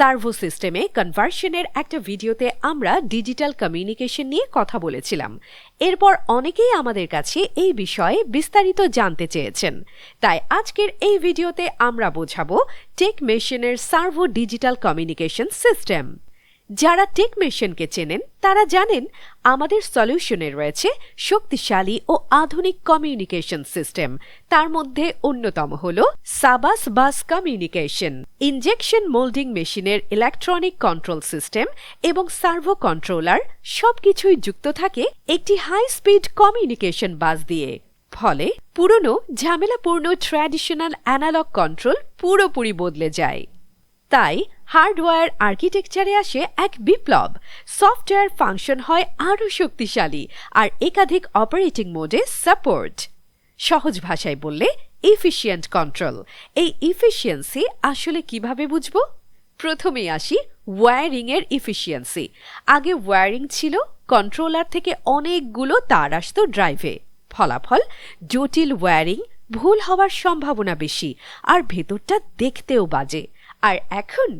Servo সিস্টেমে কনভার্সনের একটা ভিডিওতে আমরা ডিজিটাল কমিউনিকেশন নিয়ে কথা বলেছিলাম। এরপর অনেকেই আমাদের কাছে এই বিষয়ে বিস্তারিত জানতে চেয়েছেন। তাই আজকের এই ভিডিওতে আমরা বোঝাবো টেকমেশনের সার্ভো ডিজিটাল কমিউনিকেশন সিস্টেম। যারা টেকমেশনকে চেনেন তারা জানেন আমাদের সলিউশনে রয়েছে শক্তিশালী ও আধুনিক কমিউনিকেশন সিস্টেম। তার মধ্যে অন্যতম হল সাবাস বাস কমিউনিকেশন, ইনজেকশন মোল্ডিং মেশিনের ইলেকট্রনিক কন্ট্রোল সিস্টেম এবং সার্ভো কন্ট্রোলার সবকিছুই যুক্ত থাকে একটি হাই স্পিড কমিউনিকেশন বাস দিয়ে। ফলে পুরনো ঝামেলাপূর্ণ ট্র্যাডিশনাল অ্যানালগ কন্ট্রোল পুরোপুরি বদলে যায়। তাই হার্ডওয়্যার আর্কিটেকচারে আসে এক বিপ্লব। সফটওয়্যার ফাংশন হয় আরও শক্তিশালী আর একাধিক অপারেটিং মোডে সাপোর্ট। সহজ ভাষায় বললে এফিশিয়েন্ট কন্ট্রোল। এই এফিশিয়েন্সি আসলে কিভাবে বুঝব? প্রথমেই আসি ওয়্যারিং এর এফিশিয়েন্সি। আগে ওয়্যারিং ছিল, কন্ট্রোলার থেকে অনেকগুলো তার আসতো ড্রাইভে। ফলাফল জটিল ওয়্যারিং, ভুল হওয়ার সম্ভাবনা বেশি আর ভেতরটা দেখতেও বাজে। আর এখন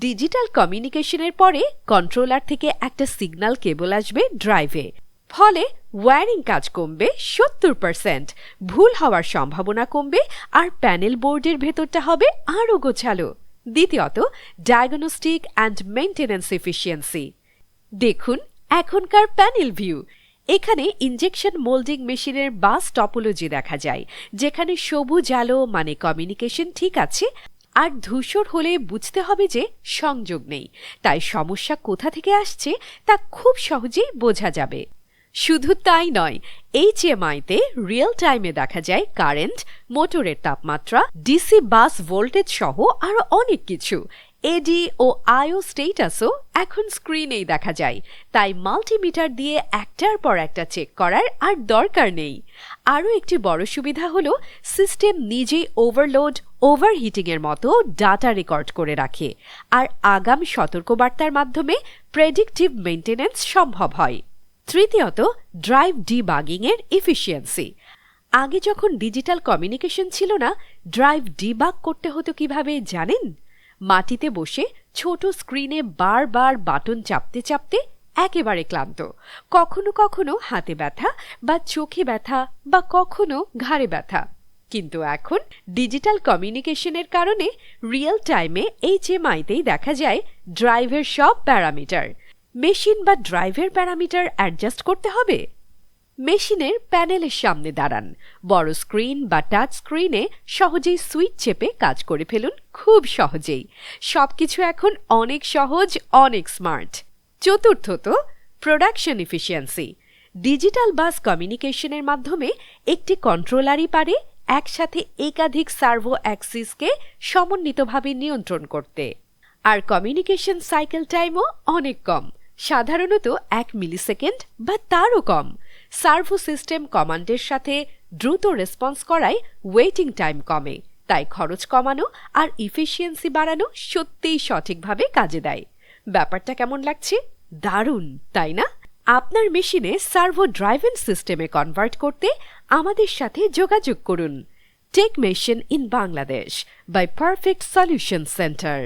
ডিজিটাল কমিউনিকেশনের পরে কন্ট্রোলার থেকে একটা সিগন্যাল কেবল আসবে ড্রাইভে। ফলে ওয়্যারিং কাজ কমবে 70%, ভুল হওয়ার সম্ভাবনা কমবে আর প্যানেল বোর্ডের ভেতরটা হবে আরও গোছালো। দ্বিতীয়ত ডায়াগনস্টিক অ্যান্ড মেইনটেন্যান্স এফিশিয়েন্সি। দেখুন এখনকার প্যানেল ভিউ। এখানে ইনজেকশন মোল্ডিং মেশিনের বাস টপোলজি দেখা যায়, যেখানে সবুজ আলো মানে কমিউনিকেশন ঠিক আছে, আর ধূসর হলে বুঝতে হবে যে সংযোগ নেই। তাই সমস্যা কোথা থেকে আসছে তা খুব সহজেই বোঝা যাবে। শুধু তাই নয়, এইচএমআইতে রিয়েল টাইমে দেখা যায় কারেন্ট, মোটরের তাপমাত্রা, ডিসি বাস ভোল্টেজ সহ আরও অনেক কিছু। এডি ও আইও স্টেটাসও এখন স্ক্রিনেই দেখা যায়। তাই মাল্টিমিটার দিয়ে একটার পর একটা চেক করার আর দরকার নেই। আরও একটি বড় সুবিধা হলো সিস্টেম নিজেই ওভারলোড, ওভারহিটিংয়ের মতো ডাটা রেকর্ড করে রাখে, আর আগাম সতর্কবার্তার মাধ্যমে প্রেডিক্টিভ মেইনটেন্যান্স সম্ভব হয়। তৃতীয়ত ড্রাইভ ডিবাগিংয়ের এফিশিয়েন্সি। আগে যখন ডিজিটাল কমিউনিকেশন ছিল না, ড্রাইভ ডিবাগ করতে হতো কিভাবে জানেন? মাটিতে বসে ছোট স্ক্রিনে বারবার বাটন চাপতে চাপতে একেবারে ক্লান্ত। কখনো কখনো হাতে ব্যথা বা চোখে ব্যথা বা কখনো ঘাড়ে ব্যথা। কিন্তু এখন ডিজিটাল কমিউনিকেশনের কারণে রিয়েল টাইমে এইচএমআইতেই দেখা যায় ড্রাইভের সব প্যারামিটার। মেশিন বা ড্রাইভের প্যারামিটার অ্যাডজাস্ট করতে হবে? মেশিনের প্যানেলের সামনে দাঁড়ান, বড় স্ক্রিন বা টাচ স্ক্রিনে সহজেই সুইচ চেপে কাজ করে ফেলুন খুব সহজেই। সবকিছু এখন অনেক সহজ, অনেক স্মার্ট। চতুর্থত প্রোডাকশন এফিশিয়েন্সি। ডিজিটাল বাস কমিউনিকেশনের মাধ্যমে একটি কন্ট্রোলারই পারে একসাথে একাধিক সার্ভো অ্যাক্সিসকে সমন্বিতভাবে নিয়ন্ত্রণ করতে। আর কমিউনিকেশন সাইকেল টাইমও অনেক কম, সাধারণত 1 মিলিসেকেন্ড বা তারও কম। সার্ভো সিস্টেম কমান্ডের সাথে দ্রুত রেসপন্স করায় ওয়েটিং টাইম কমে। তাই খরচ কমানো আর এফিশিয়েন্সি বাড়ানো সত্যিই সঠিকভাবে কাজে দেয়। ব্যাপারটা কেমন লাগছে? দারুণ, তাই না? আপনার মেশিনে সার্ভো ড্রাইভেন সিস্টেমে কনভার্ট করতে আমাদের সাথে যোগাযোগ করুন। Techmation in Bangladesh by perfect solution centre.